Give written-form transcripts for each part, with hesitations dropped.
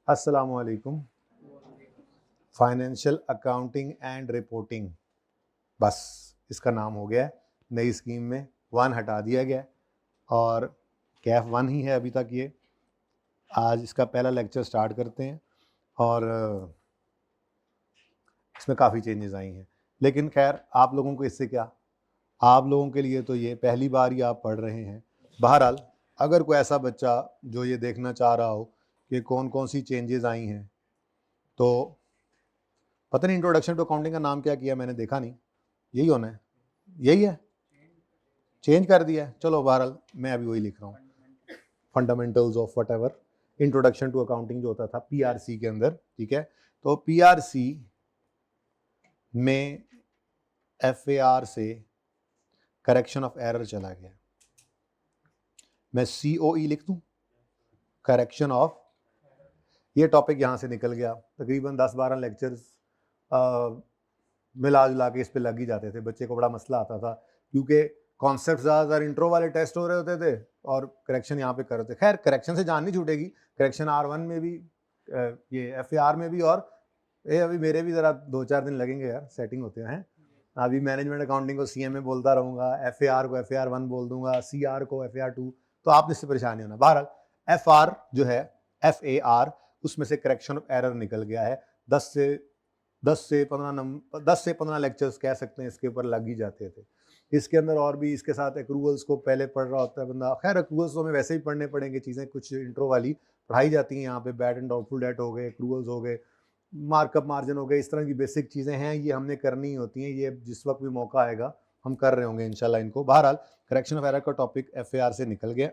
अस्सलामुअलैकुम। Financial accounting and reporting, बस इसका नाम हो गया है। नई स्कीम में 1 हटा दिया गया और कैफ 1 ही है अभी तक। ये आज इसका पहला लेक्चर स्टार्ट करते हैं और इसमें काफ़ी चेंजेस आई हैं, लेकिन खैर आप लोगों को इससे क्या, आप लोगों के लिए तो ये पहली बार ही आप पढ़ रहे हैं। बहरहाल अगर कोई ऐसा बच्चा जो ये देखना चाह रहा हो कि कौन कौन सी चेंजेस आई हैं, तो पता नहीं इंट्रोडक्शन टू अकाउंटिंग का नाम क्या किया मैंने देखा नहीं, यही होना है, यही है, चेंज कर दिया है। चलो बहरहाल मैं अभी वही लिख रहा हूँ, fundamentals of whatever, introduction to accounting जो होता था पीआरसी के अंदर, ठीक है। तो पीआरसी में एफएआर से करेक्शन ऑफ एरर चला गया। मैं COE लिख दूं, करेक्शन ऑफ, ये टॉपिक यहाँ से निकल गया। तकरीबन 10-12 लेक्चर्स मिला जुला के इस पे लग ही जाते थे। बच्चे को बड़ा मसला आता था क्योंकि कॉन्सेप्ट ज़्यादातर इंट्रो वाले टेस्ट हो रहे होते थे और करेक्शन यहाँ पे कर रहे थे। खैर करेक्शन से जान नहीं छूटेगी, करेक्शन R1 में भी, ये FAR में भी, और ये अभी मेरे भी ज़रा 2-4 दिन लगेंगे यार, सेटिंग होते हैं। अभी मैनेजमेंट अकाउंटिंग को CMA बोलता रहूँगा, FAR को FAR1 बोल दूंगा, CR को FAR2, तो आपने इससे परेशान नहीं होना। बहरहाल FR जो है, FAR, उसमें से करेक्शन ऑफ एरर निकल गया है। 10 से 15 लेक्चर्स कह सकते हैं इसके ऊपर लग ही जाते थे। इसके अंदर और भी इसके साथ एक्रूवल्स को पहले पढ़ रहा होता है बंदा। खैर एक्रूवल्स तो हमें वैसे ही पढ़ने पड़ेंगे, चीज़ें कुछ इंट्रो वाली पढ़ाई जाती हैं यहाँ पे, बैड एंड डाउटफुल डेट हो गए, एक्रूवल्स हो गए, मार्कअप मार्जिन हो गए, इस तरह की बेसिक चीज़ें हैं, ये हमने करनी होती हैं। ये जिस वक्त भी मौका आएगा हम कर रहे होंगे इंशाल्लाह इनको। बहरहाल करेक्शन ऑफ एरर का टॉपिक FAR से निकल गया।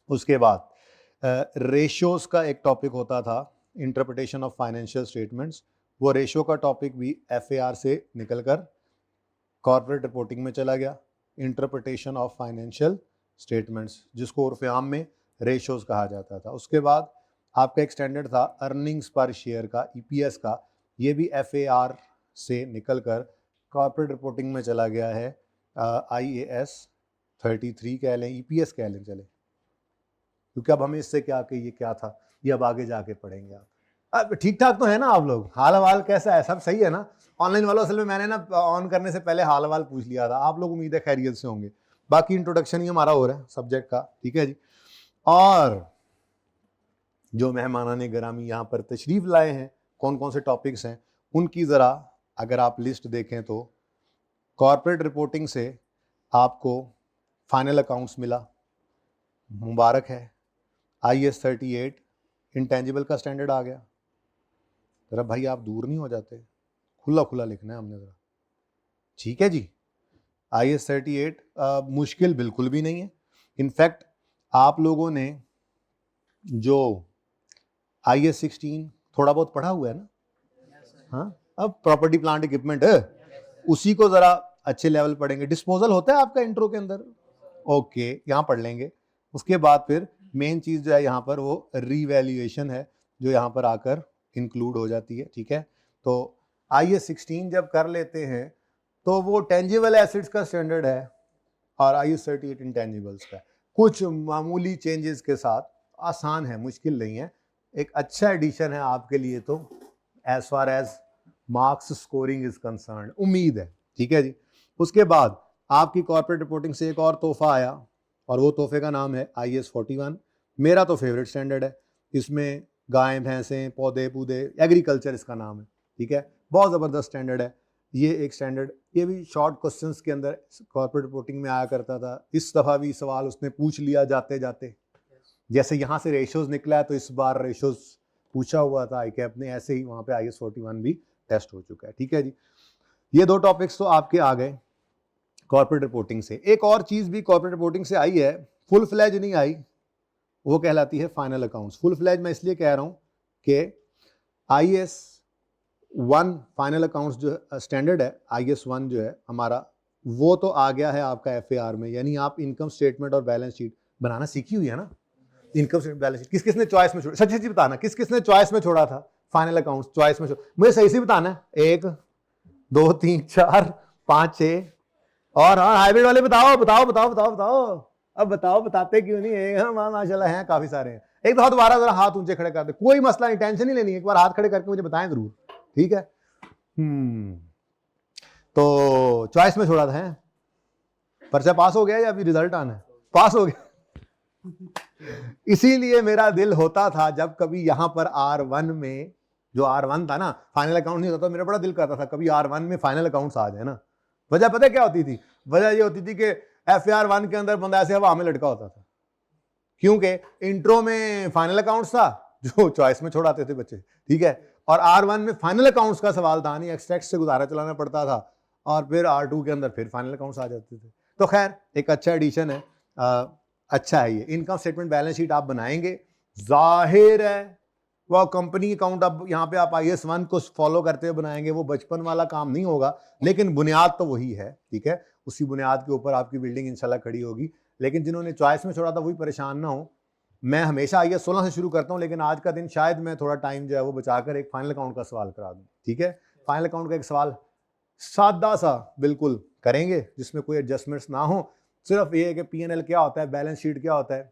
उसके बाद रेशियोज का एक टॉपिक होता था, इंटरप्रिटेशन ऑफ फाइनेंशियल स्टेटमेंट्स, वो रेशियो का टॉपिक भी FAR से निकलकर कॉर्पोरेट रिपोर्टिंग में चला गया। इंटरप्रिटेशन ऑफ फाइनेंशियल स्टेटमेंट्स, जिसको उर्फ आम में रेशियोज कहा जाता था। उसके बाद आपका एक स्टैंडर्ड था अर्निंग्स पर शेयर का, EPS का, ये भी FAR से निकलकर कॉर्पोरेट रिपोर्टिंग में चला गया है। IAS 33 कह लें, EPS कह लें चले, क्योंकि अब हमें इससे क्या कि ये क्या था ये अब आगे जाके पढ़ेंगे आप। अब ठीक ठाक तो है ना आप लोग, हाल हवाल कैसा है, सब सही है ना? ऑनलाइन वालों, असल में मैंने ना ऑन करने से पहले हाल हवाल पूछ लिया था, आप लोग उम्मीद है खैरियत से होंगे। बाकी इंट्रोडक्शन ही हमारा हो रहा है सब्जेक्ट का, ठीक है जी। और जो मेहमानाने गिरामी यहाँ पर तशरीफ लाए हैं, कौन कौन से टॉपिक्स हैं उनकी ज़रा अगर आप लिस्ट देखें तो कॉर्पोरेट रिपोर्टिंग से आपको फाइनल अकाउंट्स मिला, मुबारक है। IAS 38 इंटेंजिबल का स्टैंडर्ड आ गया। जरा भाई आप दूर नहीं हो जाते, खुला खुला लिखना है हमने ज़रा, ठीक है जी। IAS 38 मुश्किल बिल्कुल भी नहीं है। इनफैक्ट आप लोगों ने जो IAS 16 थोड़ा बहुत पढ़ा हुआ है ना, हाँ, अब प्रॉपर्टी प्लांट इक्विपमेंट है, उसी को ज़रा अच्छे लेवल पढ़ेंगे। डिस्पोजल होता है आपका इंट्रो के अंदर, ओके, यहाँ पढ़ लेंगे। उसके बाद फिर मेन चीज़ जो है यहाँ पर वो रीवैल्यूएशन है, जो यहाँ पर आकर इंक्लूड हो जाती है, ठीक है। तो IAS 16 जब कर लेते हैं तो वो टेंजिबल एसिड्स का स्टैंडर्ड है और IAS 38 इंटेंजिबल्स का। कुछ मामूली चेंजेस के साथ, आसान है, मुश्किल नहीं है, एक अच्छा एडिशन है आपके लिए तो as far as marks scoring is concern, उम्मीद है, ठीक है जी। उसके बाद आपकी कॉर्पोरेट रिपोर्टिंग से एक और तोहफा आया और वो तोहफे का नाम है IAS 41। मेरा तो फेवरेट स्टैंडर्ड है, इसमें गाय भैंसें पौधे पौधे एग्रीकल्चर इसका नाम है, ठीक है। बहुत ज़बरदस्त स्टैंडर्ड है ये एक स्टैंडर्ड। ये भी शॉर्ट क्वेश्चंस के अंदर कॉर्पोरेट रिपोर्टिंग में आया करता था। इस दफ़ा भी सवाल उसने पूछ लिया जाते जाते, जैसे यहाँ से रेशोज निकला है तो इस बार रेशोज पूछा हुआ था ICAP ने, ऐसे ही वहाँ पे IAS 41 भी टेस्ट हो चुका है, ठीक है जी। ये 2 टॉपिक्स तो आपके आ गए कॉर्पोरेट रिपोर्टिंग से। एक और चीज़ भी कॉर्पोरेट रिपोर्टिंग से आई है, फुल फ्लैज नहीं आई, वो कहलाती है फाइनल अकाउंट्स। फुल फ्लैज मैं इसलिए कह रहा हूँ कि IAS 1 फाइनल अकाउंट्स जो स्टैंडर्ड है, IAS 1 जो है हमारा, वो तो आ गया है आपका FAR में, यानी आप इनकम स्टेटमेंट और बैलेंस शीट बनाना सीखी हुई है ना। इनकम स्टेटमेंट बैलेंस शीट किस किसने चॉइस में छोड़ा, सच्ची सच्ची बताना, किस किसने चॉइस में छोड़ा था? फाइनल अकाउंट्स चॉइस में छोड़ा, मुझे सही से बताना है। 1 2 3 4 5 6 और हाँ हाइब्रिड वाले बताओ बताओ बताओ बताओ बताओ, अब बताओ, बताते क्यों नहीं है? हाँ माशाल्लाह हैं काफी सारे हैं। एक दफा दोबारा जरा हाथ ऊंचे खड़े कर दे, कोई मसला नहीं, टेंशन नहीं लेनी, एक बार हाथ खड़े करके मुझे बताएं जरूर, ठीक है। तो चॉइस में छोड़ा था, है पर्चा पास हो गया या अभी रिजल्ट आना है? पास हो गया। इसीलिए मेरा दिल होता था जब कभी यहां पर R1 में, जो R1 था ना, फाइनल अकाउंट नहीं होता, मेरा बड़ा दिल करता था कभी R1 में फाइनल अकाउंट्स आ जाए ना। वजह पता है क्या होती थी? वजह ये होती थी कि FAR1 के अंदर बंदा ऐसे हवा में लटका होता था, क्योंकि इंट्रो में फाइनल अकाउंट्स था जो चॉइस में छोड़ाते थे बच्चे, ठीक है, और R1 में फाइनल अकाउंट्स का सवाल था नहीं, एक्सट्रैक्ट से गुजारा चलाना पड़ता था, और फिर R2 के अंदर फिर फाइनल अकाउंट्स आ जाते थे। तो खैर एक अच्छा एडिशन है, अच्छा है ये। इनकम स्टेटमेंट बैलेंस शीट आप बनाएंगे, जाहिर है वो कंपनी अकाउंट अब यहाँ पे आप IAS 1 को फॉलो करते हुए बनाएंगे, वो बचपन वाला काम नहीं होगा, लेकिन बुनियाद तो वही है, ठीक है, उसी बुनियाद के ऊपर आपकी बिल्डिंग इंशाल्लाह खड़ी होगी। लेकिन जिन्होंने चॉइस में छोड़ा था वही परेशान ना हो। मैं हमेशा IAS 16 से शुरू करता हूँ, लेकिन आज का दिन शायद मैं थोड़ा टाइम जो है वो बचाकर एक फाइनल अकाउंट का सवाल करा दूँ, ठीक है। फाइनल अकाउंट का एक सवाल सादा सा बिल्कुल करेंगे, जिसमें कोई एडजस्टमेंट्स ना हो, सिर्फ ये है कि P&L क्या होता है, बैलेंस शीट क्या होता है,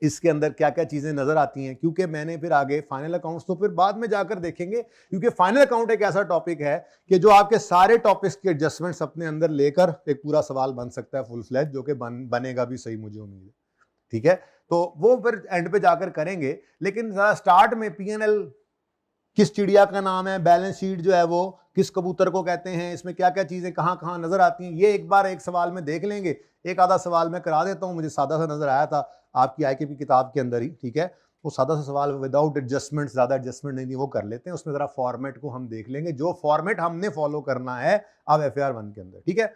इसके अंदर क्या क्या चीजें नजर आती हैं, क्योंकि मैंने फिर आगे फाइनल अकाउंट्स तो फिर बाद में जाकर देखेंगे, क्योंकि फाइनल अकाउंट एक ऐसा टॉपिक है कि जो आपके सारे टॉपिक्स के एडजस्टमेंट्स अपने अंदर लेकर एक पूरा सवाल बन सकता है फुल फ्लैज, जो कि बनेगा भी सही, मुझे उम्मीद है, ठीक है। तो वो फिर एंड पे जाकर करेंगे, लेकिन जरा स्टार्ट में P&L किस चिड़िया का नाम है, बैलेंस शीट जो है वो किस कबूतर को कहते हैं, इसमें क्या क्या चीजें कहाँ कहाँ नजर आती हैं, ये एक बार एक सवाल में देख लेंगे। एक आधा सवाल मैं करा देता हूँ, मुझे सादा सा नजर आया था आपकी IKP किताब के अंदर ही, ठीक है, वो सादा सा सवाल विदाउट एडजस्टमेंट, ज्यादा एडजस्टमेंट नहीं, वो कर लेते हैं, उसमें जरा फॉर्मेट को हम देख लेंगे, जो फॉर्मेट हमने फॉलो करना है अब FAR1 के अंदर, ठीक है।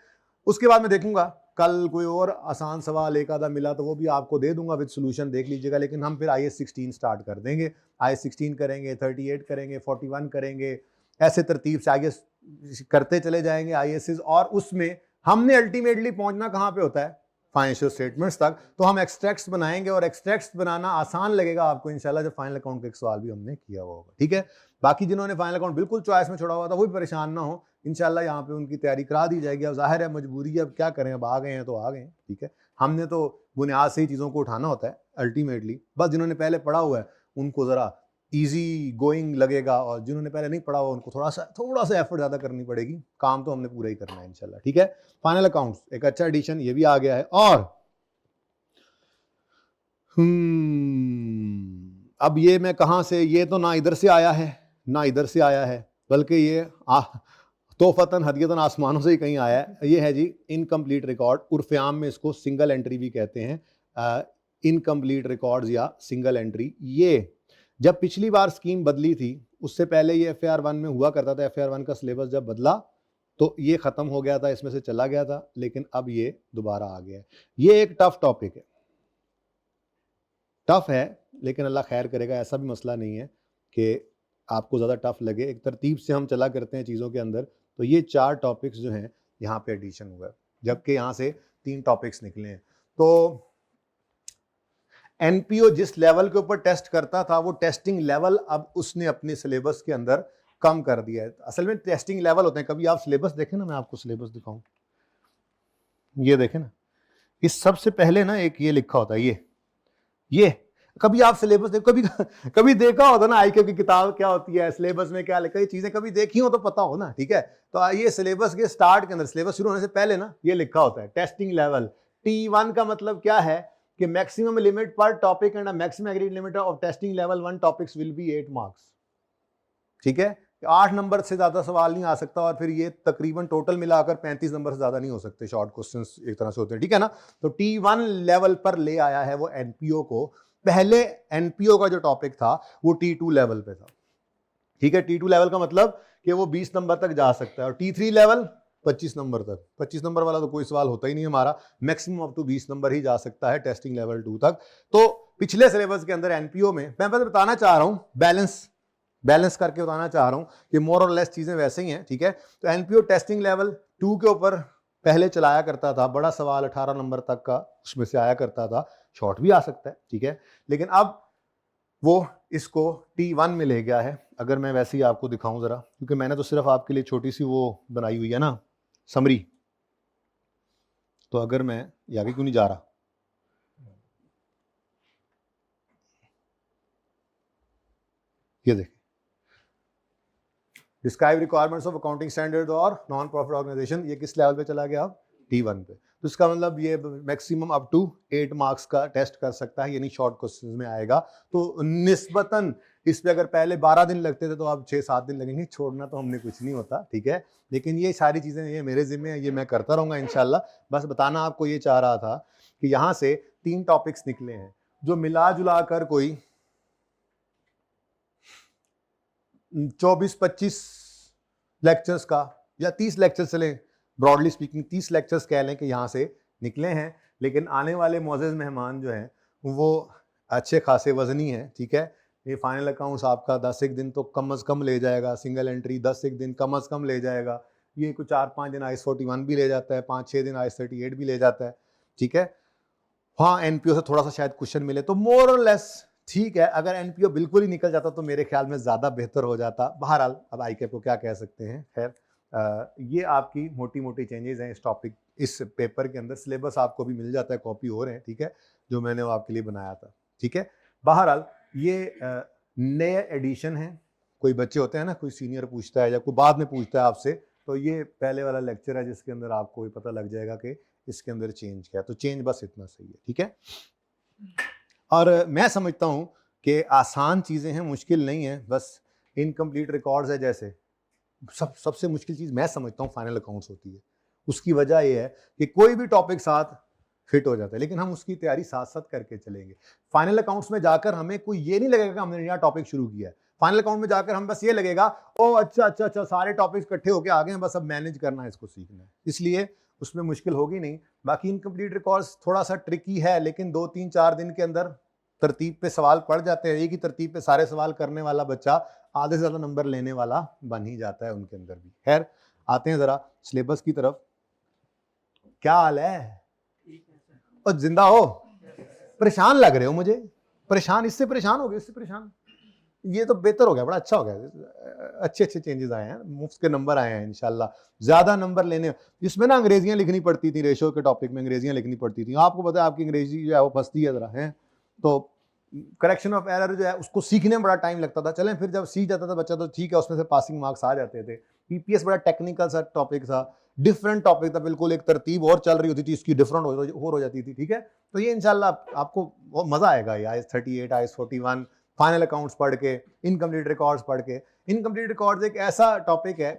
उसके बाद मैं देखूंगा कल कोई और आसान सवाल एक आधा मिला तो वो भी आपको दे दूंगा विद सोल्यूशन, देख लीजिएगा। लेकिन हम फिर IAS 16 स्टार्ट कर देंगे, IAS 16 करेंगे, 38 करेंगे, 41 करेंगे, ऐसे तरतीब से IAS करते चले जाएंगे IAS। और उसमें हमने अल्टीमेटली पहुंचना कहाँ पे होता है, फाइनेंशियल स्टेटमेंट्स तक। तो हम एक्सट्रैक्ट्स बनाएंगे, और एक्सट्रैक्ट्स बनाना आसान लगेगा आपको इंशाल्लाह जब फाइनल अकाउंट का एक सवाल भी हमने किया हुआ होगा, ठीक है। बाकी जिन्होंने फाइनल अकाउंट बिल्कुल चॉइस में छोड़ा हुआ था वो भी परेशान ना हो, इंशाल्लाह यहाँ पे उनकी तैयारी करा दी जाएगी। अब जाहिर है मजबूरी है, अब क्या करें, अब आ गए हैं तो आ गए हैं, ठीक है। हमने तो बुनियाद से ही चीज़ों को उठाना होता है अल्टीमेटली, बस जिन्होंने पहले पढ़ा हुआ है उनको ज़रा इजी गोइंग लगेगा, और जिन्होंने पहले नहीं पढ़ा हुआ उनको थोड़ा सा एफर्ट ज़्यादा करनी पड़ेगी, काम तो हमने पूरा ही करना है इंशाल्लाह, ठीक है। फाइनल अकाउंट्स एक अच्छा एडिशन ये भी आ गया है। और अब ये मैं कहाँ से, ये तो ना इधर से आया है ना इधर से आया है, बल्कि ये तोहफतन हदियतन आसमानों से ही कहीं आया है। ये है जी इनकम्प्लीट रिकॉर्ड, उर्फ आम में इसको सिंगल एंट्री भी कहते हैं, इनकम्प्लीट रिकॉर्ड्स या सिंगल एंट्री। ये जब पिछली बार स्कीम बदली थी उससे पहले ये FAR1 में हुआ करता था, FAR1 का सिलेबस जब बदला तो ये खत्म हो गया था, इसमें से चला गया था, लेकिन अब ये दोबारा आ गया है। ये एक टफ टॉपिक है, टफ है, लेकिन अल्लाह खैर करेगा, ऐसा भी मसला नहीं है कि आपको ज़्यादा टफ लगे। एक तरतीब से हम चला करते हैं चीज़ों के अंदर। तो ये 4 टॉपिक्स जो हैं यहाँ पे एडिशन हुआ है, जबकि यहाँ से 3 टॉपिक्स निकले हैं। तो NPO जिस लेवल के ऊपर टेस्ट करता था वो टेस्टिंग लेवल अब उसने अपने सिलेबस के अंदर कम कर दिया है। असल में टेस्टिंग लेवल होते हैं, कभी आप सिलेबस देखें ना, मैं आपको सिलेबस दिखाऊं, ये देखें ना, इस सबसे पहले ना एक ये लिखा होता है, ये कभी आप सिलेबस देखो, कभी देखा होता ना IKP की किताब क्या होती है, सिलेबस में क्या लिखा है, ये चीजें कभी देखी हो तो पता हो ना, ठीक है। तो ये सिलेबस के स्टार्ट के अंदर, सिलेबस शुरू होने से पहले ना ये लिखा होता है टेस्टिंग लेवल। T1 का मतलब क्या है कि मैक्सिमम लिमिट पर topic and maximum agreed limit of testing level 1 topics will be 8 marks, ठीक है। 8 नंबर से ज्यादा सवाल नहीं आ सकता, और फिर ये तकरीबन टोटल मिलाकर 35 नंबर से ज्यादा नहीं हो सकते, शॉर्ट क्वेश्चंस एक तरह से होते हैं, ठीक है ना। तो T1 लेवल पर ले आया है वो NPO को। पहले NPO का जो टॉपिक था वो T2 लेवल पे था, ठीक है। T2 लेवल का मतलब कि वो 20 नंबर तक जा सकता है, और T3 लेवल 25 नंबर तक। 25 नंबर वाला तो कोई सवाल होता ही नहीं हमारा, मैक्सिमम अप टू 20 नंबर ही जा सकता है टेस्टिंग लेवल 2 तक। तो पिछले सिलेबस के अंदर NPO में मैं बस बताना चाह रहा हूं, बैलेंस करके बताना चाह रहा हूं कि मोर और लेस चीजें वैसे ही हैं, ठीक है। तो NPO टेस्टिंग लेवल 2 के ऊपर पहले चलाया करता था, बड़ा सवाल 18 नंबर तक का उसमें से आया करता था, शॉर्ट भी आ सकता है, ठीक है। लेकिन अब वो इसको T1 में ले गया है। अगर मैं वैसे ही आपको दिखाऊं जरा, क्योंकि मैंने तो सिर्फ आपके लिए छोटी सी वो बनाई हुई है ना समरी, तो अगर मैं आगे क्यों नहीं जा रहा, ये देखिए, describe requirements of accounting standard और नॉन प्रॉफिट ऑर्गेनाइजेशन, ये किस लेवल पे चला गया अब, T1 पे। तो इसका मतलब ये मैक्सिमम अप टू 8 मार्क्स का टेस्ट कर सकता है, यानी शॉर्ट क्वेश्चंस में आएगा। तो निस्बतन इस पे अगर पहले 12 दिन लगते थे तो अब 6-7 दिन लगेंगे, छोड़ना तो हमने कुछ नहीं होता, ठीक है। लेकिन ये सारी चीजें ये मेरे जिम्मे है, ये मैं करता रहूंगा इंशाल्लाह। बस बताना आपको ये चाह रहा था कि यहाँ से 3 टॉपिक्स निकले हैं जो मिला जुला कर कोई 24-25 लेक्चर्स का या 30 लेक्चर्स चलें, ब्रॉडली स्पीकिंग 30 लेक्चर्स कह लें कि यहाँ से निकले हैं। लेकिन आने वाले मोअज़्ज़ज़ मेहमान जो हैं वो अच्छे खासे वजनी हैं, ठीक है। ये फाइनल अकाउंट्स आपका 10 एक दिन तो कम से कम ले जाएगा, सिंगल एंट्री 10 एक दिन कम से कम ले जाएगा, ये कुछ 4-5 दिन IAS 41 भी ले जाता है, 5-6 दिन IAS 38 भी ले जाता है, ठीक है। हाँ, NPO से थोड़ा सा शायद क्वेश्चन मिले तो मोर और लेस ठीक है। अगर NPO बिल्कुल ही निकल जाता तो मेरे ख्याल में ज़्यादा बेहतर हो जाता। बहरहाल अब ICAP को क्या कह सकते हैं। खैर ये आपकी मोटी मोटी चेंजेस हैं इस टॉपिक, इस पेपर के अंदर। सिलेबस आपको भी मिल जाता है, कॉपी हो रहे हैं, ठीक है, जो मैंने वो आपके लिए बनाया था, ठीक है। बहरहाल ये नए एडिशन है। कोई बच्चे होते हैं ना, कोई सीनियर पूछता है या कोई बाद में पूछता है आपसे, तो ये पहले वाला लेक्चर है जिसके अंदर आपको भी पता लग जाएगा कि इसके अंदर चेंज क्या है। तो चेंज बस इतना सही है, ठीक है। और मैं समझता हूँ कि आसान चीज़ें हैं, मुश्किल नहीं है। बस इनकम्प्लीट रिकॉर्ड्स है जैसे, सबसे मुश्किल चीज़ मैं समझता हूँ फाइनल अकाउंट्स होती है। उसकी वजह यह है कि कोई भी टॉपिक साथ फिट हो जाता है, लेकिन हम उसकी तैयारी साथ साथ करके चलेंगे। फाइनल अकाउंट्स में जाकर हमें कोई ये नहीं लगेगा कि हमने नया टॉपिक शुरू किया है। फाइनल अकाउंट में जाकर हम बस ये लगेगा, ओ अच्छा अच्छा अच्छा, सारे टॉपिक्स इकट्ठे होके आ गए हैं, बस अब मैनेज करना है, इसको सीखना है, इसलिए उसमें मुश्किल होगी नहीं। बाकी इनकम्प्लीट रिकॉर्ड्स थोड़ा सा ट्रिकी है, लेकिन 2-3-4 दिन के अंदर तरतीब पे सवाल पड़ जाते हैं। एक ही तरतीब पे सारे सवाल करने वाला बच्चा आधे से ज़्यादा नंबर लेने वाला बन ही जाता है उनके अंदर भी। खैर आते हैं ज़रा सिलेबस की तरफ। क्या हाल है? और जिंदा हो? परेशान लग रहे हो मुझे। परेशान, इससे परेशान हो गए, इससे परेशान। ये तो बेहतर हो गया, बड़ा अच्छा हो गया, अच्छे अच्छे चेंजेस आए हैं, मुफ्त के नंबर आए हैं इंशाल्लाह। ज्यादा नंबर लेने, जिसमें ना अंग्रेजियां लिखनी पड़ती थी, रेशो के टॉपिक में अंग्रेजियां लिखनी पड़ती थी। आपको पता है आपकी अंग्रेजी जो है वो फंसती है जरा, है तो करेक्शन ऑफ एरर जो है उसको सीखने में बड़ा टाइम लगता था। चलें फिर जब सीख जाता था बच्चा तो ठीक है, उसमें से पासिंग मार्क्स आ जाते थे। PPS बड़ा टेक्निकल सा टॉपिक था, डिफरेंट टॉपिक था, बिल्कुल एक तरतीब और चल रही होती थी, इसकी डिफरेंट हो जाती थी, ठीक है। तो ये इंशाल्लाह आपको मजा आएगा। ये IAS 38, IAS 41, फाइनल अकाउंट्स पढ़ के, इनकम्प्लीट रिकॉर्ड्स पढ़ के। इनकम्प्लीट रिकॉर्ड्स एक ऐसा टॉपिक है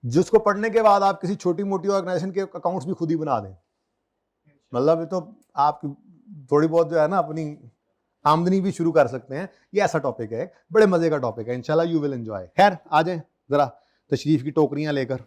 जिसको पढ़ने के बाद आप किसी छोटी मोटी ऑर्गेनाइजेशन के अकाउंट्स भी खुद ही बना दें। मतलब ये तो आप थोड़ी बहुत जो है ना अपनी आमदनी भी शुरू कर सकते हैं। ये ऐसा टॉपिक है, बड़े मजे का टॉपिक है, इंशाल्लाह यू विल एंजॉय। खैर आ जाए जरा तशरीफ की टोकरियां लेकर।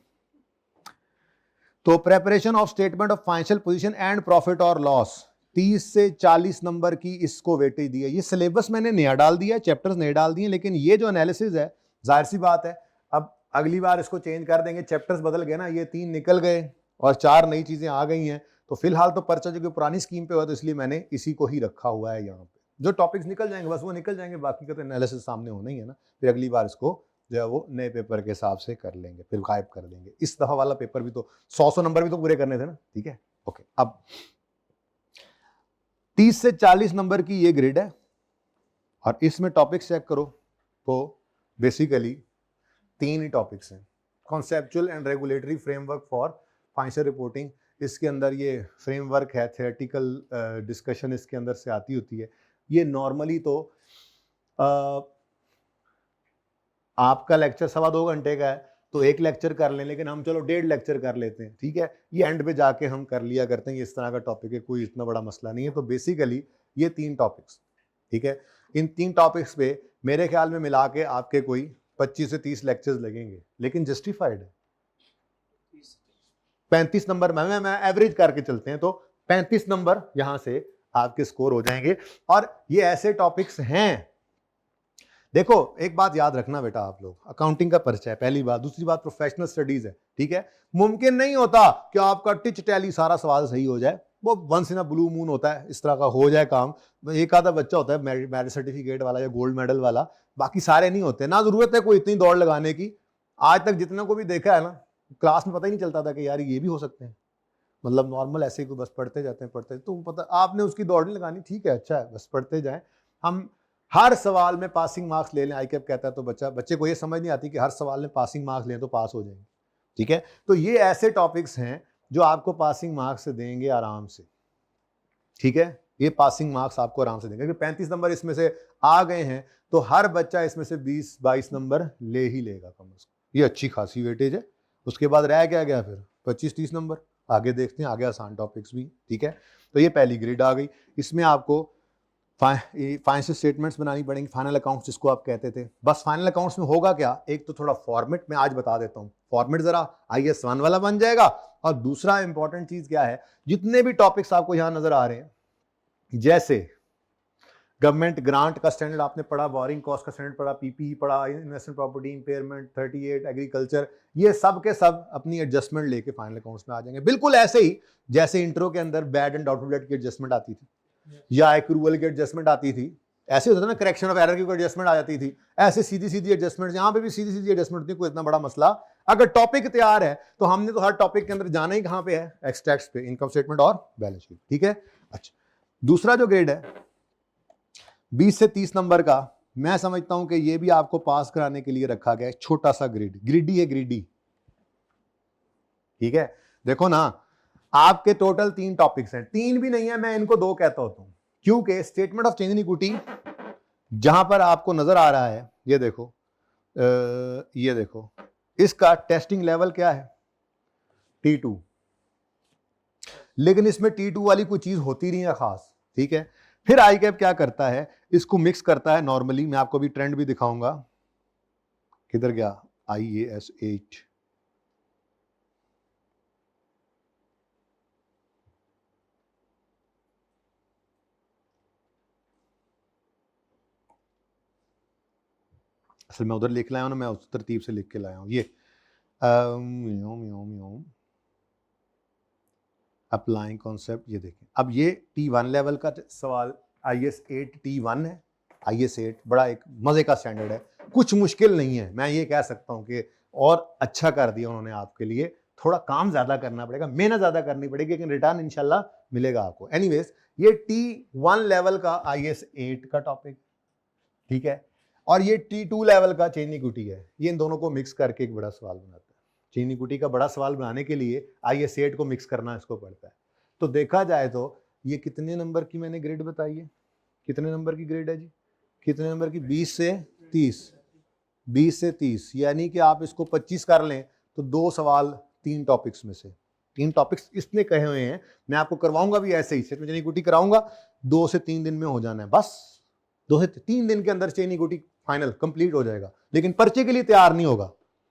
तो preparation of statement of financial position and profit और लॉस, 30 से 40 नंबर की इसको वेटेज दी है। ये सिलेबस मैंने नया डाल दिया है, चैप्टर्स नए डाल दिए, लेकिन ये जो एनालिसिस है जाहिर सी बात है अब अगली बार इसको चेंज कर देंगे। चैप्टर्स बदल गए ना, ये 3 निकल गए और 4 नई चीजें आ गई हैं। तो फिलहाल तो पर्चा जो कि पुरानी स्कीम पे हुआ, तो इसलिए मैंने इसी को ही रखा हुआ है यहाँ पे। जो टॉपिक्स निकल जाएंगे बस वो निकल जाएंगे, बाकी का तो एनालिसिस सामने होना ही है ना। फिर अगली बार इसको जो है वो नए पेपर के हिसाब से कर लेंगे, फिर गायब कर देंगे। इस दफा वाला पेपर भी तो 100 नंबर भी तो पूरे करने थे ना, ठीक है। ओके, अब 30 से 40 नंबर की ये ग्रिड है और इसमें टॉपिक्स चेक करो तो बेसिकली 3 ही टॉपिक्स हैं। Conceptual and regulatory framework for financial reporting, इसके अंदर ये फ्रेमवर्क है, थियोरेटिकल डिस्कशन इसके अंदर से आती होती है। ये नॉर्मली तो आपका लेक्चर 2.25 घंटे का है तो 1 लेक्चर कर लें, लेकिन हम चलो 1.5 लेक्चर कर लेते हैं, ठीक है। ये एंड पे जाके हम कर लिया करते हैं, ये इस तरह का टॉपिक है, कोई इतना बड़ा मसला नहीं है। तो बेसिकली ये 3 टॉपिक्स, ठीक है। इन 3 टॉपिक्स पे मेरे ख्याल में मिला के आपके कोई 25 से 30 लेक्चर्स लगेंगे, लेकिन जस्टिफाइड है 35 नंबर। मैं एवरेज करके चलते हैं तो 35 नंबर यहां से आपके स्कोर हो जाएंगे। और ये ऐसे टॉपिक्स हैं, देखो एक बात याद रखना बेटा, आप लोग अकाउंटिंग का परिचय है, पहली बात। दूसरी बात प्रोफेशनल स्टडीज है, ठीक है। मुमकिन नहीं होता कि आपका टिच टैली सारा सवाल सही हो जाए, वो once in a blue moon होता है, इस तरह का हो जाए काम। एक आधा बच्चा होता है मेरिट सर्टिफिकेट वाला या गोल्ड मेडल वाला, बाकी सारे नहीं होते। ना जरूरत है कोई इतनी दौड़ लगाने की। आज तक जितने को भी देखा है ना, क्लास में पता ही नहीं चलता था कि यार ये भी हो सकते हैं। मतलब नॉर्मल ऐसे ही बस पढ़ते जाते हैं, पढ़ते तो पता, आपने उसकी दौड़ नहीं लगानी, ठीक है, अच्छा है, बस पढ़ते जाएं। हम हर सवाल में पासिंग मार्क्स ले लें, आई कैप कहता है, तो बच्चे को ये समझ नहीं आती कि हर सवाल में पासिंग मार्क्स लें तो पास हो जाएंगे, ठीक है। तो ये ऐसे टॉपिक्स हैं जो आपको पासिंग मार्क्स से देंगे आराम से, ठीक है। ये पासिंग मार्क्स आपको आराम से देंगे, क्योंकि 35 नंबर इसमें से आ गए हैं तो हर बच्चा इसमें से 20-22 नंबर ले ही लेगा कम से कम। ये अच्छी खासी वेटेज है। उसके बाद रह क्या गया फिर 25-30 नंबर। आगे देखते हैं, आगे आसान टॉपिक्स भी, ठीक है। तो ये पहली ग्रिड आ गई। इसमें आपको फाइनेंशियल स्टेटमेंट्स बनानी पड़ेंगी, फाइनल अकाउंट्स जिसको आप कहते थे। बस फाइनल अकाउंट्स में होगा क्या, एक तो थोड़ा फॉर्मेट में आज बता देता हूं, फॉर्मेट जरा IAS 1 वाला बन जाएगा। और दूसरा इंपॉर्टेंट चीज क्या है, जितने भी टॉपिक्स आपको यहां नजर आ रहे हैं, जैसे गवर्नमेंट ग्रांट का स्टैंडर्ड आपने पढ़ा, बोरिंग कॉस्ट का स्टैंडर्ड पढ़ा, PPE पढ़ा, इन्वेस्टमेंट प्रॉपर्टी इंपेयरमेंट 38 एग्रीकल्चर, ये सब के सब अपनी एडजस्टमेंट लेके फाइनल अकाउंट्स में आ जाएंगे। बिल्कुल ऐसे ही जैसे इंट्रो के अंदर बैड एंड डाउटफुल डेट की एडजस्टमेंट आती थी या एक्रूवल की एडजस्टमेंट आती थी, ऐसे होता था ना, करेक्शन ऑफ एरर की एडजस्टमेंट आ जाती थी, ऐसे सीधी सीधी एडजस्टमेंट, यहाँ पे भी सीधी सीधी एडजस्टमेंट थी, कोई इतना बड़ा मसला। अगर टॉपिक तैयार है तो हमने तो हर टॉपिक के अंदर जाना ही कहां पे है, एक्सट्रैक्ट्स पे, इनकम स्टेटमेंट और बैलेंस शीट, ठीक है। अच्छा, दूसरा जो ग्रेड है 20 से 30 नंबर का, मैं समझता हूं कि ये भी आपको पास कराने के लिए रखा गया है, छोटा सा ग्रिड, ग्रिडी है, ग्रिडी, ठीक है। देखो ना, आपके टोटल 3 टॉपिक्स हैं, 3 भी नहीं है, मैं इनको 2 कहता होता हूं, क्योंकि statement of change in equity जहां पर आपको नजर आ रहा है, ये देखो, ये देखो, इसका टेस्टिंग लेवल क्या है, T2, लेकिन इसमें T2 वाली कोई चीज होती नहीं है खास, ठीक है। फिर आई कैप क्या करता है, इसको मिक्स करता है नॉर्मली, मैं आपको भी ट्रेंड भी दिखाऊंगा, किधर गया IAS 8, असल मैं उधर लिख लाया हूं ना, मैं उस तरतीब से लिख के लाया हूं। ये अप्लाइंग कॉन्सेप्ट, ये देखें, अब ये T1 लेवल का सवाल, IAS 8 T1 है। IAS 8 बड़ा एक मजे का स्टैंडर्ड है, कुछ मुश्किल नहीं है, मैं ये कह सकता हूं कि और अच्छा कर दिया उन्होंने आपके लिए, थोड़ा काम ज्यादा करना पड़ेगा, मेहनत ज्यादा करनी पड़ेगी, लेकिन रिटर्न इंशाल्लाह मिलेगा आपको। एनीवेज, ये T1 लेवल का IAS 8 का टॉपिक, ठीक है, और ये T2 लेवल का चेन इक्विटी है। ये इन दोनों को मिक्स करके एक बड़ा सवाल बनाता है। चेन इक्विटी का बड़ा सवाल बनाने के लिए IAS 8 को मिक्स करना इसको पड़ता है। तो देखा जाए तो ये कितने नंबर की मैंने ग्रेड बताई है, कितने नंबर की ग्रेड है जी, कितने नंबर की, 20 से 30, 20 से 30, यानी कि आप इसको 25 कर लें तो 2 सवाल 3 टॉपिक्स में से, 3 टॉपिक्स इसने कहे हुए हैं, मैं आपको करवाऊंगा भी ऐसे ही, चेन इक्विटी कराऊंगा, 2 से 3 दिन में हो जाना है, बस 2 से 3 दिन के अंदर चेन इक्विटी फाइनल कंप्लीट हो जाएगा। लेकिन पर्चे के लिए तैयार नहीं होगा,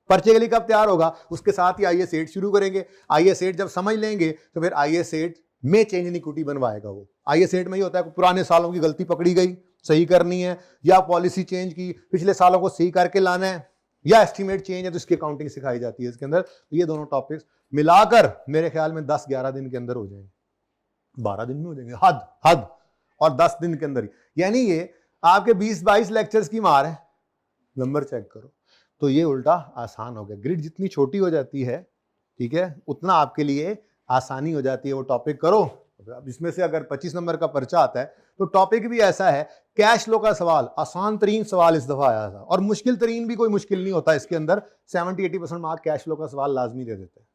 पर्चे के लिए कब तैयार होगा, उसके साथ ही IAS 8 शुरू करेंगे। IAS 8 जब समझ लेंगे तो फिर IAS 8 में चेंज इन इक्विटी बनवाएगा वो। IAS 8 में ही होता है, पुराने सालों की गलती पकड़ी गई, सही करनी है, या पॉलिसी चेंज की, पिछले सालों को सही करके लाना है, या एस्टिमेट चेंज है तो इसकी अकाउंटिंग सिखाई जाती है इसके अंदर। तो ये दोनों टॉपिक्स मिलाकर मेरे ख्याल में 10-11 दिन के अंदर हो जाएंगे, 12 दिन में हो जाएंगे, हद, और 10 दिन के अंदर ही, यानी ये आपके 20-22 लेक्चर्स की मार है, नंबर चेक करो। तो ये उल्टा आसान हो गया, ग्रिड जितनी छोटी हो जाती है, ठीक है, उतना आपके लिए आसानी हो जाती है, वो टॉपिक करो। अब इसमें से अगर 25 नंबर का पर्चा आता है तो टॉपिक भी ऐसा है, कैश फ्लो का सवाल, आसान तरीन सवाल इस दफा आया था, और मुश्किल तरीन भी कोई मुश्किल नहीं होता इसके अंदर, 70-80% मार्क कैश फ्लो का सवाल लाजमी दे देते हैं।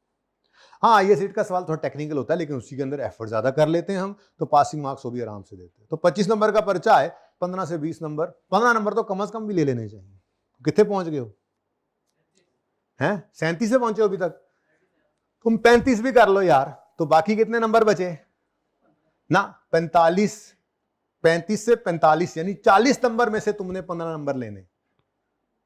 हाँ, IAS 8 का सवाल थोड़ा टेक्निकल होता है, लेकिन उसी के अंदर एफर्ट ज्यादा कर लेते हैं हम, तो पासिंग मार्क्स वो भी आराम से देते हैं। तो 25 नंबर का पर्चा है, 15 से 20 नंबर, 15 नंबर तो कम से कम भी ले लेने चाहिए। कितने पहुंच गए हो, हैं 37 से पहुंचे हो अभी तक, तुम 35 भी कर लो यार, तो बाकी कितने नंबर बचे ना, 35 से 45, यानी 40 नंबर में से तुमने 15 नंबर लेने,